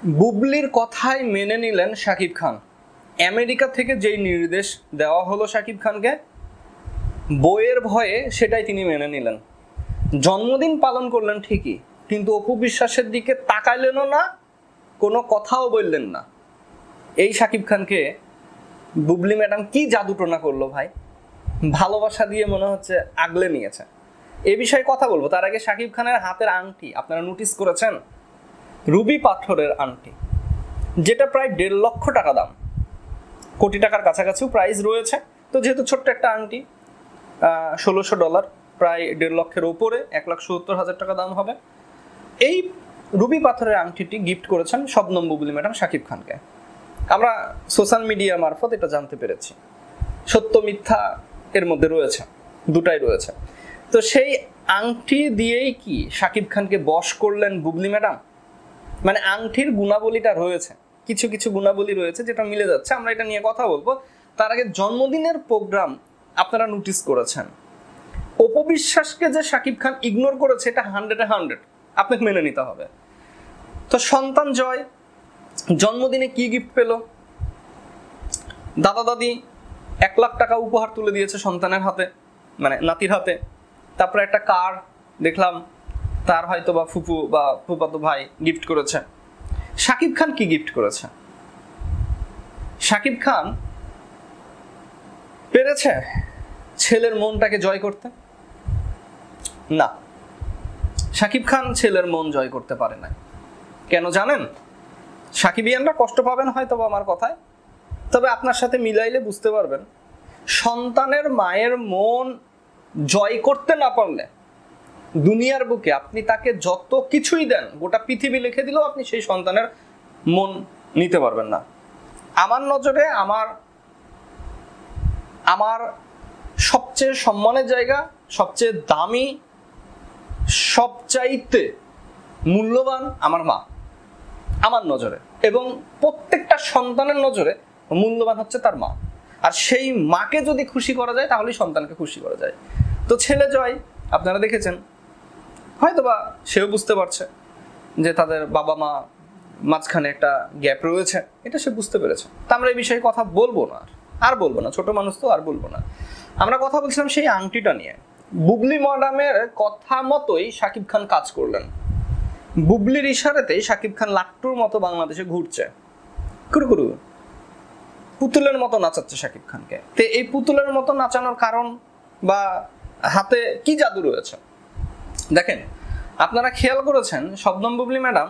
বুবলির কথাই মেনে নিলেন শাকিব খান। আমেরিকা থেকে যেই নির্দেশ দেওয়া হলো শাকিব খানকে, বইয়ের ভয়ে সেটাই তিনি মেনে নিলেন। জন্মদিন পালন করলেন ঠিকই, কিন্তু অপু বিশ্বাসের দিকে তাকাইলেনও না, কোনো কথাও বললেন না। এই শাকিব খানকে বুবলি ম্যাডাম কি জাদুটোনা করলো ভাই, ভালোবাসা দিয়ে মনে হচ্ছে আগলে নিয়েছে। এ বিষয়ে কথা বলবো, তার আগে শাকিব খানের হাতের আংটি আপনারা নোটিস করেছেন? রুবি পাথরের আংটি, যেটা প্রায় 1.5 লক্ষ টাকা দাম, কোটি টাকার কাছাকাছিও প্রাইস রয়েছে। তো যেহেতু ছোট্ট একটা আংটি, $1600, প্রায় 1.5 লক্ষের উপরে, 1,70,000 টাকা দাম হবে। এই রুবি পাথরের আংটিটি গিফট করেছেন শবনম বুবলি ম্যাডাম শাকিব খানকে। আমরা সোশ্যাল মিডিয়া মারফত এটা জানতে পেরেছি। সত্য মিথ্যা এর মধ্যে রয়েছে, দুটাই রয়েছে। তো সেই আংটি দিয়েই কি শাকিব খানকে বশ করলেন বুবলি ম্যাডাম? মানে আংটির গুণাবলীটা রয়েছে, কিছু কিছু গুণাবলী রয়েছে যেটা মিলে যাচ্ছে, আমরা এটা নিয়ে কথা বলবো। তার আগে জন্মদিনের প্রোগ্রাম আপনারা নোটিস করেছেন, অপু বিশ্বাসকে যে শাকিব খান ইগনোর করেছে, এটা 100-100 আপনাকে মেনে নিতে হবে। তো সন্তান জয় জন্মদিনে কি গিফট পেল? দাদা দাদি 1 লাখ টাকা উপহার তুলে দিয়েছে সন্তানের হাতে, মানে নাতির হাতে। তারপরে একটা কার দেখলাম, তার হয়তো বা ফুপু বা ফুফাতো ভাই গিফট করেছে। শাকিব খান কি গিফট করেছে? শাকিব খান পেরেছে ছেলের মনটাকে জয় করতে? না, শাকিব খান ছেলের মন জয় করতে পারে না। কেন জানেন? সাকিবিয়ানরা কষ্ট পাবেন হয়তো আমার কথায়, তবে আপনার সাথে মিলাইলে বুঝতে পারবেন। সন্তানের মায়ের মন জয় করতে না পারলে দুনিয়ার বুকে আপনি তাকে যত কিছুই দেন, গোটা পৃথিবী লিখে দিলেও আপনি সেই সন্তানের মন নিতে পারবেন না। আমার নজরে আমার সবচেয়ে সম্মানের জায়গা, সবচেয়ে দামি, সবচাইতে মূল্যবান আমার মা, আমার নজরে। এবং প্রত্যেকটা সন্তানের নজরে মূল্যবান হচ্ছে তার মা। আর সেই মাকে যদি খুশি করা যায়, তাহলেই সন্তানকে খুশি করা যায়। তো ছেলে জয় আপনারা দেখেছেন, হয়তোবা সেও বুঝতে পারছে যে তাদের বাবা মা মাঝখানে একটা গ্যাপ রয়েছে, এটা সে বুঝতে পেরেছে। তা আমরা এই বিষয়ে কথা বলবো না, আর বলবো না, ছোট মানুষ তো আর বলবো না। আমরা কথা বলছিলাম সেই আংটিটা নিয়ে। বুবলি ম্যাডামের কথা মতোই শাকিব খান কাজ করলেন। বুবলির ইশারাতেই শাকিব খান লাট্টুর মতো বাংলাদেশে ঘুরছে, কুরুকুরু পুতুলের মতো নাচাচ্ছে শাকিব খানকে। তো এই পুতুলের মতো নাচানোর কারণ বা হাতে কি জাদু রয়েছে দেখেন। আপনারা খেয়াল করেছেন, শবনম বুবলি ম্যাডাম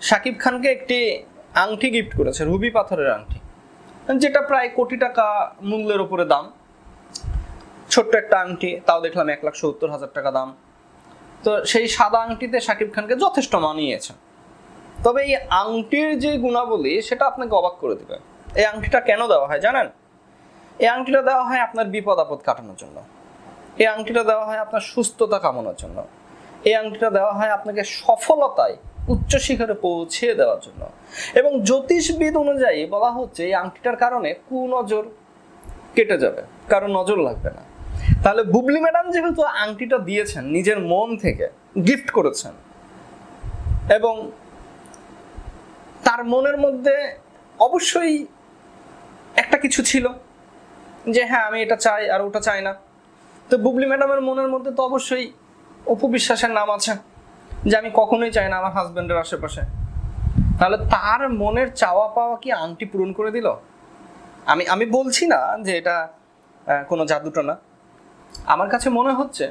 শাকিব খানকে একটি আংটি গিফট করেছে, রুবি পাথরের আংটি, যেটা প্রায় কোটি টাকা মূল্যের উপরে দাম। ছোট্ট একটা আংটি, তাও দেখলাম 1,70,000 টাকা দাম। তো সেই সাদা আংটিতে শাকিব খানকে যথেষ্ট মানিয়েছে। তবে এই আংটির যে গুণাবলী, সেটা আপনাকে অবাক করে দেবে। এই আংটিটা কেন দেওয়া হয় জানেন? এই আংটিটা দেওয়া হয় আপনার বিপদ আপদ কাটানোর জন্য। এই আংটিটা দেওয়া হয় আপনার সুস্থতা কামনার জন্য। এই আংটিটা দেওয়া হয় আপনাকে সফলতায় উচ্চ শিখরে পৌঁছে দেওয়ার জন্য। এবং জ্যোতিষবিদ অনুযায়ী বলা হচ্ছে এই আংটিটার কারণে কুনজর কেটে যাবে, কারণ নজর লাগবে না। তাহলে বুবলি ম্যাডাম যেহেতু আংটিটা দিয়েছেন, নিজের মন থেকে গিফট করেছেন, এবং তার মনের মধ্যে অবশ্যই একটা কিছু ছিল যে হ্যাঁ আমি এটা চাই আর ওটা চাই না। তো বুবলি ম্যাডামের মনের মধ্যে তো অবশ্যই অপু বিশ্বাসের নাম আছে, যে আমি কখনোই চাই না আমার হাজবেন্ডের আশেপাশে। তাহলে তার মনের চাওয়া পাওয়া কি আংটি পূরণ করে দিল? আমি বলছি না যে এটা কোনো জাদুটোনা। আমার কাছে মনে হচ্ছে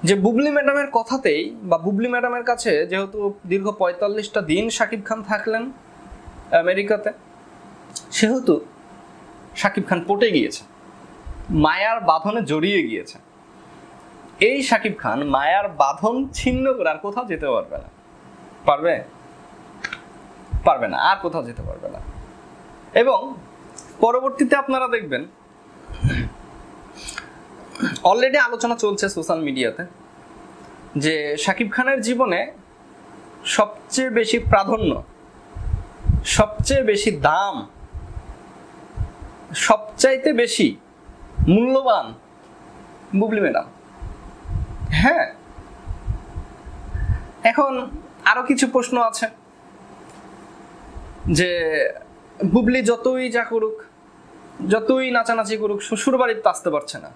যে বুবলি ম্যাডামের কথাতেই, বা বুবলি ম্যাডামের কাছে যেহেতু দীর্ঘ 45টা দিন শাকিব খান থাকলেন আমেরিকাতে, সেহেতু শাকিব খান পটে গিয়েছে, মায়ার বাঁধনে জড়িয়ে গিয়েছে। এই শাকিব খান মায়ার বাঁধন ছিন্ন করে আর কোথাও যেতে পারবে না। পারবে না, আর কোথাও যেতে পারবে না। এবং পরবর্তীতে আপনারা দেখবেন, অলরেডি আলোচনা চলছে সোশ্যাল মিডিয়াতে, যে শাকিব খানের জীবনে সবচেয়ে বেশি প্রাধান্য, সবচেয়ে বেশি দাম, সবচাইতে বেশি মূল্যবান বুবলি ম্যাডাম। হ্যাঁ, এখন আরো কিছু প্রশ্ন আছে যে বুবলি যতই যা করুক, যতই নাচানাচি করুক, শ্বশুর বাড়িতে তো আসতে পারছে না।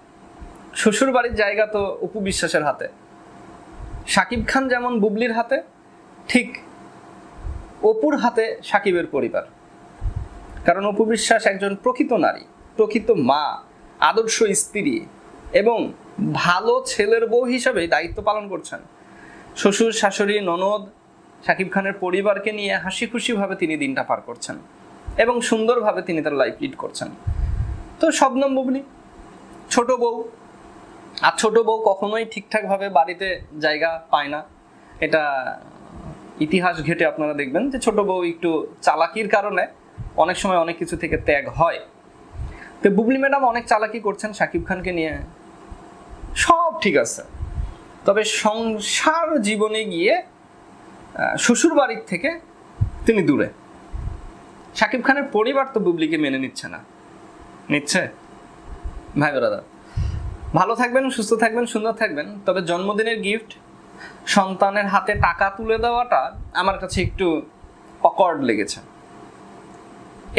শ্বশুর বাড়ির জায়গা তো অপু বিশ্বাসের হাতে। শাকিব খান যেমন বুবলির হাতে, ঠিক অপুর হাতে শাকিবের পরিবার। কারণ অপু বিশ্বাস একজন প্রকৃত নারী, প্রকৃত মা, আদর্শ স্ত্রী এবং ভালো ছেলের বউ হিসাবে দায়িত্ব পালন করছেন। শ্বশুর, শাশুড়ি, ননদ, শাকিব খানের পরিবারকে নিয়ে হাসি খুশিভাবে তিনি দিনটা পার করছেন এবং সুন্দরভাবে তিনি তার লাইফ লিড করছেন। তো শবনম বুবলি ছোট বউ, আর ছোট বউ কখনোই ঠিকঠাকভাবে বাড়িতে জায়গা পায় না। এটা ইতিহাস ঘেটে আপনারা দেখবেন যে ছোট বউ একটু চালাকির কারণে অনেক সময় অনেক কিছু থেকে ত্যাগ হয়। তো বুবলি ম্যাডাম অনেক চালাকি করছেন শাকিব খানকে নিয়ে, সব ঠিক আছে, তবে সংসার জীবনে গিয়ে শ্বশুর বাড়ির থেকে তিনি দূরে। শাকিব খানের পরিবার তো বুবলিকে মেনে নিচ্ছে না। নিচ্ছে? ভাই ব্রাদার, ভালো থাকবেন, সুস্থ থাকবেন, সুন্দর থাকবেন। তবে জন্মদিনের গিফট সন্তানের হাতে টাকা তুলে দেওয়াটা আমার কাছে একটু অকওয়ার্ড লেগেছে,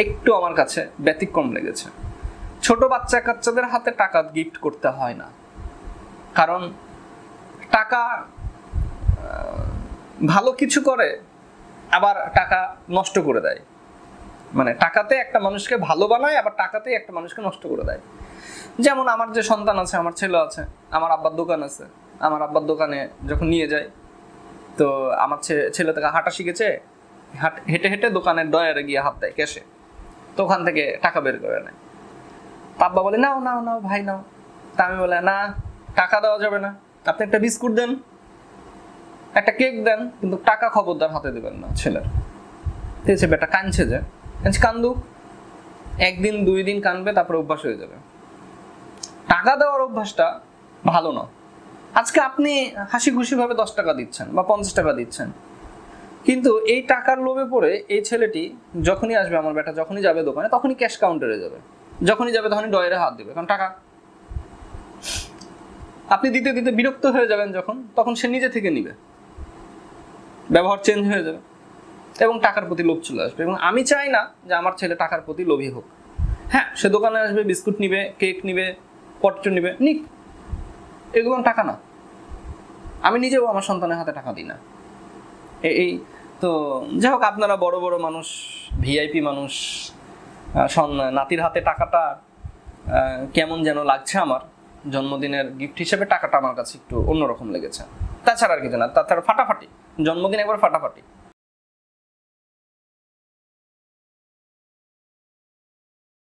একটু আমার কাছে ব্যতিক্রম লেগেছে। ছোট বাচ্চা কাচ্চাদের হাতে টাকা গিফট করতে হয় না, কারণ টাকা ভালো কিছু করে আবার টাকা নষ্ট করে দেয়। মানে টাকাতে একটা মানুষকে ভালো বানায়, আবার টাকাতে একটা মানুষকে নষ্ট করে দেয়। যেমন আমার যে সন্তান আছে, আমার ছেলে আছে, আমার আব্বার দোকান আছে, আমার আব্বার দোকানে যখন নিয়ে যায়, তো আমার ছেলে থেকে হাঁটা শিখেছে, হেঁটে হেঁটে দোকানের ডয়ারে গিয়ে হাত দেয় ক্যাশে, তো ওখান থেকে টাকা বের করে নেয়। আব্বা বলে নাও নাও নাও ভাই নাও, তা আমি বলে না, টাকা দেওয়া যাবে না, আপনি একটা বিস্কুট দেন, একটা কেক দেন, কিন্তু টাকা খবরদার হাতে দেবেন না ছেলের। সে বেটা কাঁদছে, যে কান্দুক, একদিন দুই দিন কানবে, তারপরে অভ্যাস হয়ে যাবে। টাকা দেওয়ার অভ্যাসটা ভালো না। আজকে আপনি হাসি খুশি ভাবে 10 টাকা দিচ্ছেন বা 50 টাকা দিচ্ছেন, কিন্তু এই টাকার লোভে পড়ে এই ছেলেটি যখনই আসবে, আমার বেটা যখনই যাবে দোকানে, তখনই ক্যাশ কাউন্টারে যাবে, যখনই যাবে তখনই ডয়ারে হাত দেবে, কারণ টাকা। আপনি দিতে দিতে বিরক্ত হয়ে যাবেন যখন, তখন সে নিজে থেকে নিবে, ব্যবহার চেঞ্জ হয়ে যাবে এবং টাকার প্রতি লোভ চলে আসবে। এবং আমি চাই না যে আমার ছেলে টাকার প্রতি লোভী হোক। হ্যাঁ, সে দোকানে আসবে, বিস্কুট নিবে, কেক নিবে, পটচু নিবে, নিক, এগুলো টাকা না। আমি নিজেও আমার সন্তানের হাতে টাকা দিই না। এই তো যাই হোক, আপনারা বড় বড় মানুষ, ভিআইপি মানুষ, নাতির হাতে টাকাটা কেমন যেন লাগছে। আমার জন্মদিনের গিফট হিসেবে টাকাটা আমার কাছে একটু অন্যরকম লেগেছে, তাছাড়া আর কিছু না। তাছাড়া ফাটাফাটি জন্মদিন, একবার ফাটাফাটি।